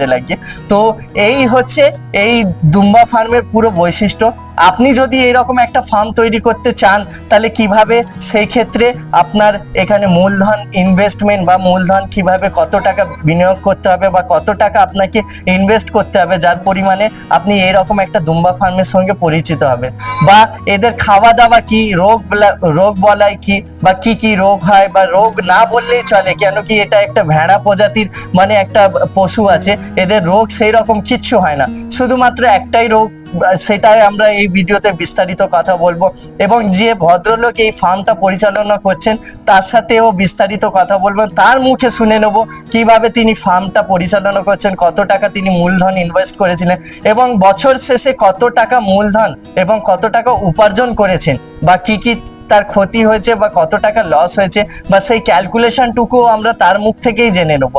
লাগিয়ে। তো এই হচ্ছে এই দুম্বা ফার্মের পুরো বৈশিষ্ট্য। আপনি যদি এইরকম একটা ফার্ম তৈরি করতে চান তাহলে কিভাবে, সেই ক্ষেত্রে আপনার এখানে মূলধন ইনভেস্টমেন্ট বা মূলধন কিভাবে কত টাকা বিনিয়োগ করতে হবে বা কত টাকা আপনাকে ইনভেস্ট করতে হবে যার পরিমাণে আপনি এইরকম একটা দুম্বা ফার্মের সঙ্গে পরিচিত হবেন, বা এদের খাওয়া দাওয়া কি, রোগ বলাই কি, বা কি কি রোগ হয়, বা রোগ না বললেই চলে, কেন কি এটা একটা ভেড়া প্রজাতির মানে একটা পশু আছে, এদের রোগ সেই রকম কিচ্ছু হয় না, শুধুমাত্র একটাই রোগ, সেটাই আমরা এই ভিডিওতে বিস্তারিত কথা বলবো। এবং যে ভদ্রলোক এই ফার্মটা পরিচালনা করছেন তার সাথেও বিস্তারিত কথা বলবো, তার মুখে শুনে নেব কিভাবে তিনি ফার্মটা পরিচালনা করছেন, কত টাকা তিনি মূলধন ইনভেস্ট করেছিলেন এবং বছর শেষে কত টাকা মূলধন এবং কত টাকা উপার্জন করেছেন, বা কি কি তার ক্ষতি হয়েছে বা কত টাকা লস হয়েছে, বা সেই ক্যালকুলেশনটুকুও আমরা তার মুখ থেকেই জেনে নেব।